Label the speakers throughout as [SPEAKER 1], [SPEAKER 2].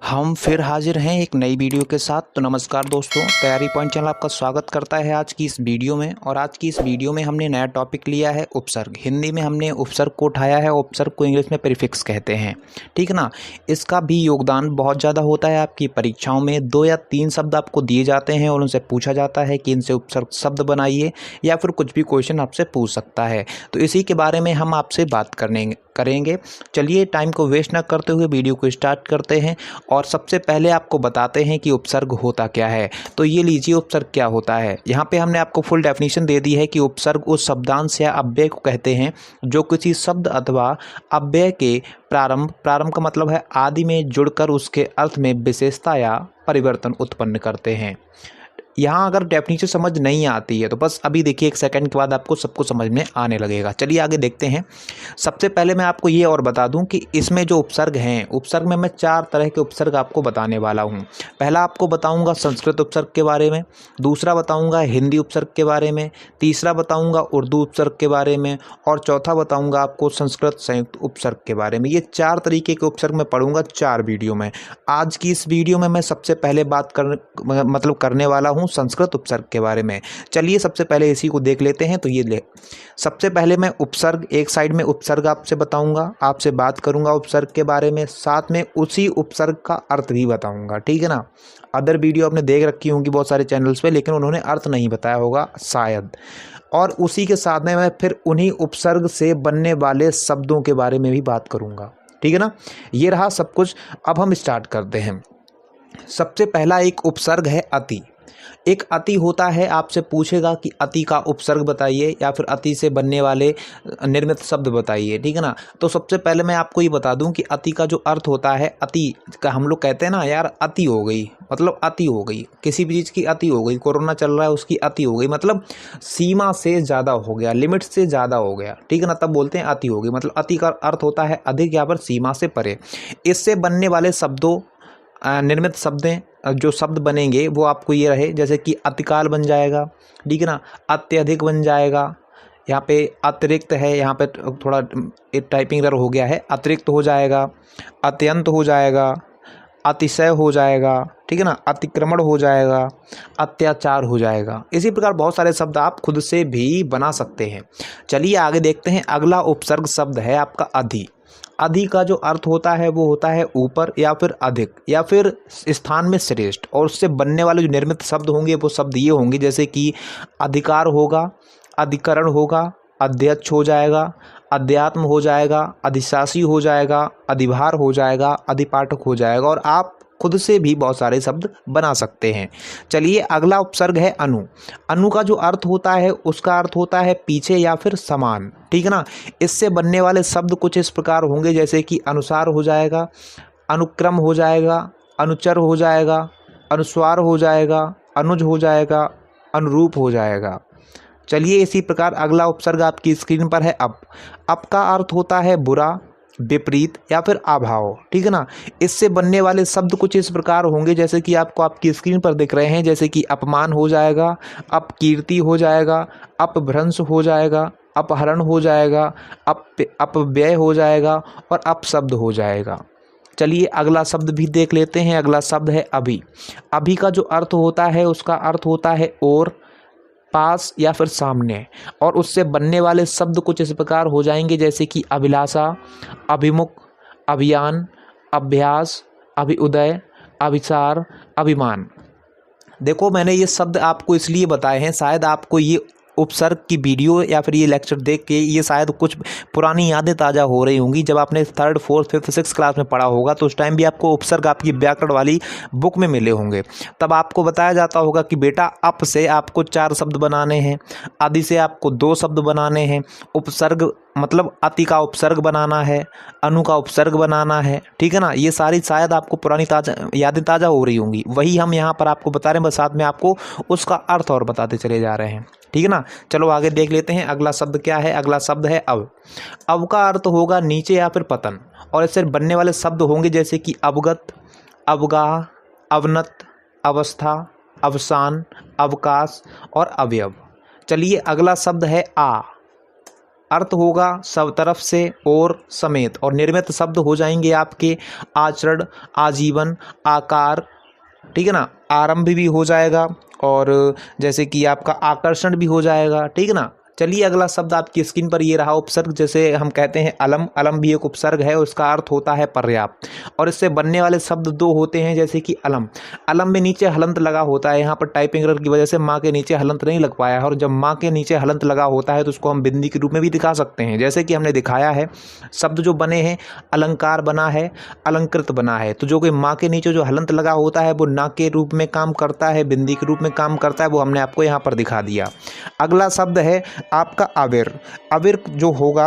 [SPEAKER 1] हम फिर हाजिर हैं एक नई वीडियो के साथ। तो नमस्कार दोस्तों, तैयारी पॉइंट चैनल आपका स्वागत करता है आज की इस वीडियो में। और आज की इस वीडियो में हमने नया टॉपिक लिया है उपसर्ग। हिंदी में हमने उपसर्ग को उठाया है। उपसर्ग को इंग्लिश में प्रीफिक्स कहते हैं, ठीक है ना। इसका भी योगदान बहुत ज़्यादा होता है। आपकी परीक्षाओं में 2 या 3 शब्द आपको दिए जाते हैं और उनसे पूछा जाता है कि इनसे उपसर्ग शब्द बनाइए, या फिर कुछ भी क्वेश्चन आपसे पूछ सकता है। तो इसी के बारे में हम आपसे बात करेंगे। चलिए टाइम को वेस्ट ना करते हुए वीडियो को स्टार्ट करते हैं। और सबसे पहले आपको बताते हैं कि उपसर्ग होता क्या है। तो ये लीजिए, उपसर्ग क्या होता है। यहाँ पे हमने आपको फुल डेफिनेशन दे दी है कि उपसर्ग उस शब्दांश या अव्यय को कहते हैं जो किसी शब्द अथवा अव्यय के प्रारंभ का मतलब है आदि में जुड़कर उसके अर्थ में विशेषता या परिवर्तन उत्पन्न करते हैं। यहाँ अगर डेफिनेशन समझ नहीं आती है तो बस अभी देखिए, 1 सेकंड के बाद आपको सब कुछ समझ में आने लगेगा। चलिए आगे देखते हैं। सबसे पहले मैं आपको ये और बता दूं कि इसमें जो उपसर्ग हैं, उपसर्ग में मैं 4 तरह के उपसर्ग आपको बताने वाला हूँ। पहला आपको बताऊँगा संस्कृत उपसर्ग के बारे में, दूसरा बताऊँगा हिंदी उपसर्ग के बारे में, तीसरा बताऊँगा उर्दू उपसर्ग के बारे में, और चौथा बताऊँगा आपको संस्कृत संयुक्त उपसर्ग के बारे में। ये 4 तरीके के उपसर्ग मैं पढ़ूंगा 4 वीडियो में। आज की इस वीडियो में मैं सबसे पहले बात करने वाला हूँ संस्कृत उपसर्ग के बारे में। चलिए सबसे पहले इसी को देख लेते हैं। तो ये सबसे पहले मैं उपसर्ग, एक साइड में उपसर्ग आपसे बताऊंगा, आपसे बात करूंगा उपसर्ग के बारे में, साथ में उसी उपसर्ग का अर्थ भी बताऊंगा, ठीक है ना। अदर वीडियो आपने देख रखी होंगी बहुत सारे चैनल्स पे, लेकिन उन्होंने अर्थ नहीं बताया होगा शायद। और उसी के साथ में मैं फिर उन्हीं उपसर्ग से बनने वाले शब्दों के बारे में भी बात करूंगा, ठीक है ना। ये रहा सब कुछ। अब हम स्टार्ट करते हैं। सबसे पहला एक उपसर्ग है अति। एक अति होता है, आपसे पूछेगा कि अति का उपसर्ग बताइए या फिर अति से बनने वाले निर्मित शब्द बताइए, ठीक है ना। तो सबसे पहले मैं आपको ये बता दूं कि अति का जो अर्थ होता है, अति का हम लोग कहते हैं ना यार, अति हो गई मतलब अति हो गई, किसी भी चीज़ की अति हो गई। कोरोना चल रहा है, उसकी अति हो गई मतलब सीमा से ज़्यादा हो गया, लिमिट से ज़्यादा हो गया, ठीक है ना। तब बोलते हैं अति हो गई। मतलब अति का अर्थ होता है अधिक या फिर सीमा से परे। इससे बनने वाले शब्दों, निर्मित शब्दें, जो शब्द बनेंगे वो आपको ये रहे, जैसे कि अतिकाल बन जाएगा, ठीक है ना, अत्यधिक बन जाएगा। यहाँ पे अतिरिक्त है, यहाँ पे थोड़ा टाइपिंग एरर हो गया है, अतिरिक्त हो जाएगा, अत्यंत हो जाएगा, अतिशय हो जाएगा, ठीक है ना, अतिक्रमण हो जाएगा, अत्याचार हो जाएगा। इसी प्रकार बहुत सारे शब्द आप खुद से भी बना सकते हैं। चलिए आगे देखते हैं। अगला उपसर्ग शब्द है आपका अधि। अधि का जो अर्थ होता है वो होता है ऊपर या फिर अधिक या फिर स्थान में श्रेष्ठ। और उससे बनने वाले जो निर्मित शब्द होंगे वो शब्द ये होंगे, जैसे कि अधिकार होगा, अधिकरण होगा, अध्यक्ष हो जाएगा, अध्यात्म हो जाएगा, अधिशासी हो जाएगा, अधिभार हो जाएगा, अधिपाठक हो जाएगा। और आप खुद से भी बहुत सारे शब्द बना सकते हैं। चलिए अगला उपसर्ग है अनु। अनु का जो अर्थ होता है, उसका अर्थ होता है पीछे या फिर समान, ठीक है ना। इससे बनने वाले शब्द कुछ इस प्रकार होंगे, जैसे कि अनुसार हो जाएगा, अनुक्रम हो जाएगा, अनुचर हो जाएगा, अनुस्वार हो जाएगा, अनुज हो जाएगा, अनुरूप हो जाएगा। चलिए इसी प्रकार अगला उपसर्ग आपकी स्क्रीन पर है अप। अप का अर्थ होता है बुरा, विपरीत या फिर अभाव, ठीक है ना। इससे बनने वाले शब्द कुछ इस प्रकार होंगे, जैसे कि आपको आपकी स्क्रीन पर दिख रहे हैं, जैसे कि अपमान हो जाएगा, अपकीर्ति हो जाएगा, अपभ्रंश हो जाएगा, अपहरण हो जाएगा, अपव्यय हो जाएगा और अपशब्द हो जाएगा। चलिए अगला शब्द भी देख लेते हैं। अगला शब्द है अभी। अभी का जो अर्थ होता है, उसका अर्थ होता है और, पास या फिर सामने। और उससे बनने वाले शब्द कुछ इस प्रकार हो जाएंगे, जैसे कि अभिलाषा, अभिमुख, अभियान, अभ्यास, अभिउदय, अभिसार, अभिमान। देखो मैंने ये शब्द आपको इसलिए बताए हैं, शायद आपको ये उपसर्ग की वीडियो या फिर ये लेक्चर देख के ये शायद कुछ पुरानी यादें ताज़ा हो रही होंगी। जब आपने 3rd 4th 5th 6th class में पढ़ा होगा तो उस टाइम भी आपको उपसर्ग आपकी व्याकरण वाली बुक में मिले होंगे। तब आपको बताया जाता होगा कि बेटा अप से आपको 4 शब्द बनाने हैं, आदि से आपको 2 शब्द बनाने हैं, उपसर्ग मतलब अति का उपसर्ग बनाना है, अनु का उपसर्ग बनाना है, ठीक है ना। ये सारी शायद आपको पुरानी यादें ताज़ा हो रही होंगी, वही हम यहाँ पर आपको बता रहे हैं, बस साथ में आपको उसका अर्थ और बताते चले जा रहे हैं, ठीक है ना। चलो आगे देख लेते हैं अगला शब्द क्या है। अगला शब्द है अव। अव का अर्थ होगा नीचे या फिर पतन। और इससे बनने वाले शब्द होंगे, जैसे कि अवगत, अवगाह, अवनत, अवस्था, अवसान, अवकाश और अवयव। चलिए अगला शब्द है आ। अर्थ होगा सब तरफ से और समेत, और निर्मित शब्द हो जाएंगे आपके आचरण, आजीवन, आकार, ठीक है ना, आरंभ भी हो जाएगा, और जैसे कि आपका आकर्षण भी हो जाएगा, ठीक है ना। चलिए अगला शब्द आपकी स्क्रीन पर ये रहा उपसर्ग, जैसे हम कहते हैं अलम। अलम भी एक उपसर्ग है, उसका अर्थ होता है पर्याप्त, और इससे बनने वाले शब्द दो होते हैं, जैसे कि अलम। अलम में नीचे हलंत लगा होता है, यहाँ पर टाइपिंग एरर की वजह से माँ के नीचे हलंत नहीं लग पाया है, और जब माँ के नीचे हलंत लगा होता है तो उसको हम बिंदी के रूप में भी दिखा सकते हैं, जैसे कि हमने दिखाया है। शब्द जो बने हैं, अलंकार बना है, अलंकृत बना है, तो जो कि माँ के नीचे जो हलंत लगा होता है वो ना के रूप में काम करता है, बिंदी के रूप में काम करता है, वो हमने आपको यहाँ पर दिखा दिया। अगला शब्द है आपका आविर। आविर जो होगा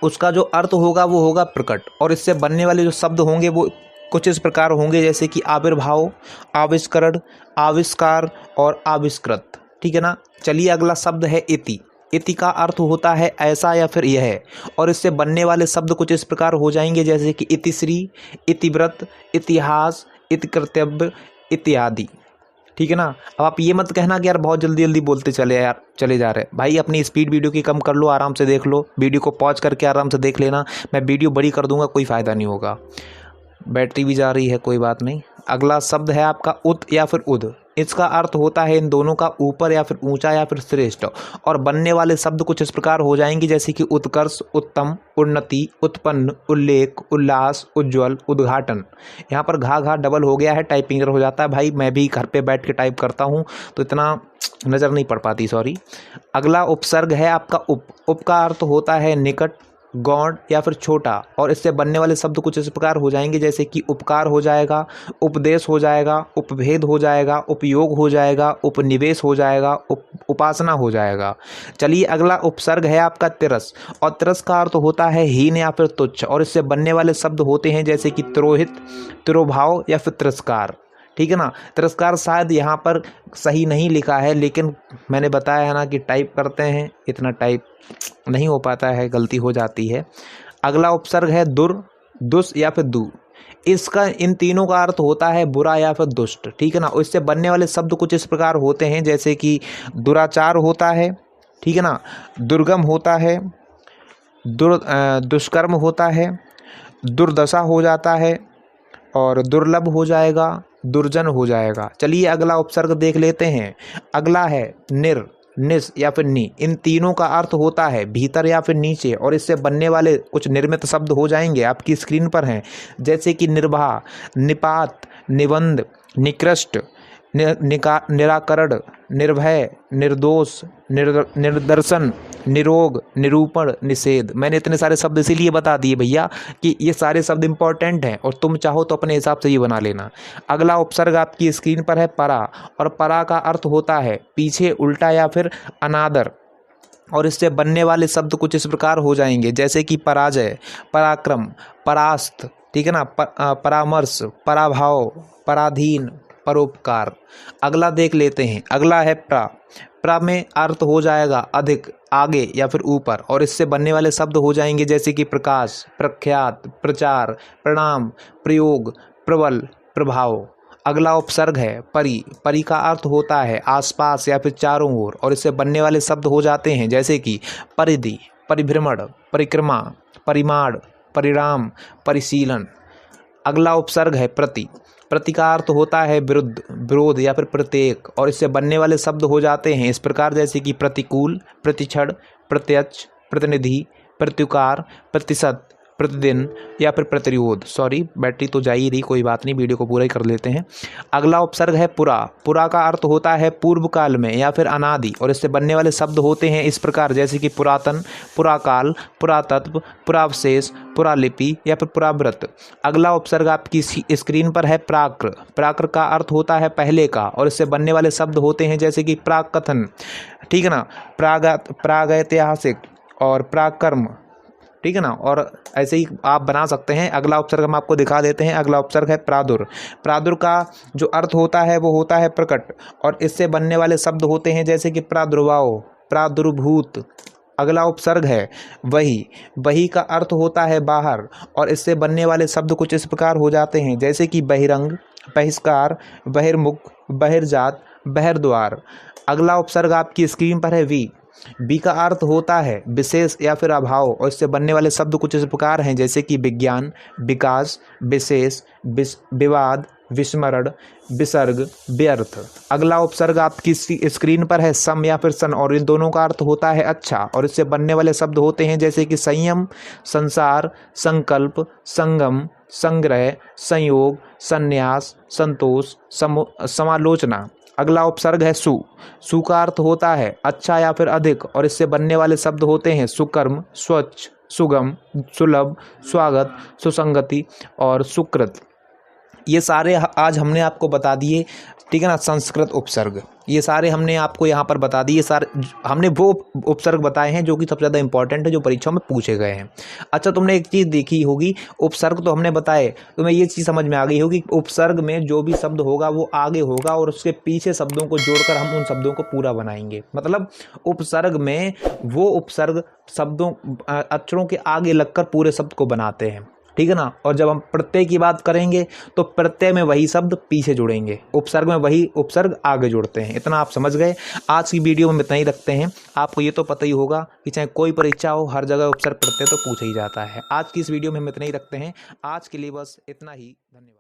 [SPEAKER 1] उसका जो अर्थ होगा वो होगा प्रकट, और इससे बनने वाले जो शब्द होंगे वो कुछ इस प्रकार होंगे, जैसे कि आविर्भाव, आविष्करण, आविष्कार और आविष्कृत, ठीक है ना। चलिए अगला शब्द है इति। इति का अर्थ होता है ऐसा या फिर यह, और इससे बनने वाले शब्द कुछ इस प्रकार हो जाएंगे, जैसे कि इतिश्री, इतिव्रत, इतिहास, इतिकर्तव्य इत्यादि, ठीक है ना। अब आप ये मत कहना कि यार बहुत जल्दी जल्दी बोलते चले जा रहे भाई, अपनी स्पीड वीडियो की कम कर लो, आराम से देख लो, वीडियो को पॉज करके आराम से देख लेना। मैं वीडियो बड़ी कर दूंगा, कोई फ़ायदा नहीं होगा, बैटरी भी जा रही है, कोई बात नहीं। अगला शब्द है आपका उत या फिर उद। इसका अर्थ होता है इन दोनों का ऊपर या फिर ऊंचा या फिर श्रेष्ठ, और बनने वाले शब्द कुछ इस प्रकार हो जाएंगे, जैसे कि उत्कर्ष, उत्तम, उन्नति, उत्पन्न, उल्लेख, उल्लास, उज्ज्वल, उद्घाटन। यहाँ पर घा डबल हो गया है, टाइपिंग हो जाता है भाई, मैं भी घर पे बैठ के टाइप करता हूँ तो इतना नज़र नहीं पड़ पाती, सॉरी। अगला उपसर्ग है आपका उप। उप का अर्थ होता है निकट, गौण या फिर छोटा, और इससे बनने वाले शब्द कुछ इस प्रकार हो जाएंगे, जैसे कि उपकार हो जाएगा, उपदेश हो जाएगा, उपभेद हो जाएगा, उपयोग हो जाएगा, उपनिवेश हो जाएगा, उपासना हो जाएगा। चलिए अगला उपसर्ग है आपका तिरस, और तिरस का अर्थ होता है हीन या फिर तुच्छ, और इससे बनने वाले शब्द होते हैं, जैसे कि तिरोहित, तिरोभाव या फिर तिरस्कार, ठीक है ना। तिरस्कार शायद यहाँ पर सही नहीं लिखा है, लेकिन मैंने बताया है ना कि टाइप करते हैं, इतना टाइप नहीं हो पाता है, गलती हो जाती है। अगला उपसर्ग है दुर, दुस या फिर दू। इसका इन तीनों का अर्थ होता है बुरा या फिर दुष्ट, ठीक है ना। इससे बनने वाले शब्द कुछ इस प्रकार होते हैं, जैसे कि दुराचार होता है, ठीक है ना, दुर्गम होता है, दुष्कर्म होता है, दुर्दशा हो जाता है, और दुर्लभ हो जाएगा, दुर्जन हो जाएगा। चलिए अगला उपसर्ग देख लेते हैं। अगला है निर, निस या फिर नी। इन तीनों का अर्थ होता है भीतर या फिर नीचे, और इससे बनने वाले कुछ निर्मित शब्द हो जाएंगे, आपकी स्क्रीन पर हैं, जैसे कि निर्वाह, निपात, निबंध, निकृष्ट, निराकरण, निर्भय, निर्दोष, निर्दर्शन, निरोग, निरूपण, निषेध। मैंने इतने सारे शब्द इसीलिए बता दिए भैया कि ये सारे शब्द इंपॉर्टेंट हैं, और तुम चाहो तो अपने हिसाब से ये बना लेना। अगला उपसर्ग आपकी स्क्रीन पर है परा, और परा का अर्थ होता है पीछे, उल्टा या फिर अनादर, और इससे बनने वाले शब्द कुछ इस प्रकार हो जाएंगे, जैसे कि पराजय, पराक्रम, परास्त, ठीक है ना, परामर्श, पराभाव, पराधीन, परोपकार। अगला देख लेते हैं। अगला है प्रा। प्रा में अर्थ हो जाएगा अधिक, आगे या फिर ऊपर, और इससे बनने वाले शब्द हो जाएंगे, जैसे कि प्रकाश, प्रख्यात, प्रचार, प्रणाम, प्रयोग, प्रबल, प्रभाव। अगला उपसर्ग है परि। परि का अर्थ होता है आसपास या फिर चारों ओर, और इससे बनने वाले शब्द हो जाते हैं, जैसे कि परिधि, परिभ्रमण, परिक्रमा, परिमाण, परिणाम, परिशीलन। अगला उपसर्ग है प्रति। प्रति का अर्थ होता है विरुद्ध, विरोध या फिर प्रत्येक, और इससे बनने वाले शब्द हो जाते हैं इस प्रकार, जैसे कि प्रतिकूल, प्रतिक्षण, प्रत्यक्ष, प्रतिनिधि, प्रत्युकार, प्रतिशत, प्रतिदिन या फिर प्रतिरोध। सॉरी बैटरी तो जा ही रही, कोई बात नहीं, वीडियो को पूरा ही कर लेते हैं। अगला उपसर्ग है पुरा। पुरा का अर्थ होता है पूर्व काल में या फिर अनादि, और इससे बनने वाले शब्द होते हैं इस प्रकार, जैसे कि पुरातन, पुराकाल, पुरातत्व, पुरावशेष, पुरालिपि या फिर पुराव्रत। अगला उपसर्ग आपकी स्क्रीन पर है प्राक्र। प्राक्र का अर्थ होता है पहले का, और इससे बनने वाले शब्द होते हैं, जैसे कि प्राक कथन, ठीक है ना, प्रागैतिहासिक और प्राकर्म, ठीक है ना, और ऐसे ही आप बना सकते हैं। अगला उपसर्ग हम आपको दिखा देते हैं। अगला उपसर्ग है प्रादुर। प्रादुर का जो अर्थ होता है वो होता है प्रकट, और इससे बनने वाले शब्द होते हैं, जैसे कि प्रादुर्भाव, प्रादुर्भूत। अगला उपसर्ग है वही। वही का अर्थ होता है बाहर, और इससे बनने वाले शब्द कुछ इस प्रकार हो जाते हैं, जैसे कि बहिरंग, बहिष्कार, बहिर्मुख, बहिर्जात, बहिर्द्वार। अगला उपसर्ग आपकी स्क्रीन पर है वी। बी का अर्थ होता है विशेष या फिर अभाव, और इससे बनने वाले शब्द कुछ इस प्रकार हैं जैसे कि विज्ञान, विकास, विशेष, विवाद, विस्मरण, विसर्ग, व्यर्थ। अगला उपसर्ग आपकी स्क्रीन पर है सम या फिर सन, और इन दोनों का अर्थ होता है अच्छा, और इससे बनने वाले शब्द होते हैं जैसे कि संयम, संसार, संकल्प, संगम, संग्रह, संयोग, संन्यास, संतोष, समालोचना। अगला उपसर्ग है सु। सु का अर्थ होता है अच्छा या फिर अधिक, और इससे बनने वाले शब्द होते हैं सुकर्म, स्वच्छ, सुगम, सुलभ, स्वागत, सुसंगति और सुकृत। ये सारे आज हमने आपको बता दिए, ठीक है ना, संस्कृत उपसर्ग। ये सारे हमने आपको यहाँ पर बता दिए, सारे हमने वो उपसर्ग बताए हैं जो कि सबसे ज़्यादा इंपॉर्टेंट है, जो परीक्षाओं में पूछे गए हैं। अच्छा, तुमने एक चीज़ देखी होगी, उपसर्ग तो हमने बताए, तुम्हें ये चीज़ समझ में आ गई होगी, उपसर्ग में जो भी शब्द होगा वो आगे होगा और उसके पीछे शब्दों को जोड़कर हम उन शब्दों को पूरा बनाएंगे। मतलब उपसर्ग में वो उपसर्ग शब्दों अक्षरों के आगे लगकर पूरे शब्द को बनाते हैं, ठीक है ना। और जब हम प्रत्यय की बात करेंगे तो प्रत्यय में वही शब्द पीछे जुड़ेंगे, उपसर्ग में वही उपसर्ग आगे जुड़ते हैं। इतना आप समझ गए। आज की वीडियो में इतना ही रखते हैं। आपको ये तो पता ही होगा कि चाहे कोई परीक्षा हो, हर जगह उपसर्ग प्रत्यय तो पूछा ही जाता है। आज की इस वीडियो में हम इतना ही रखते हैं। आज के लिए बस इतना ही। धन्यवाद।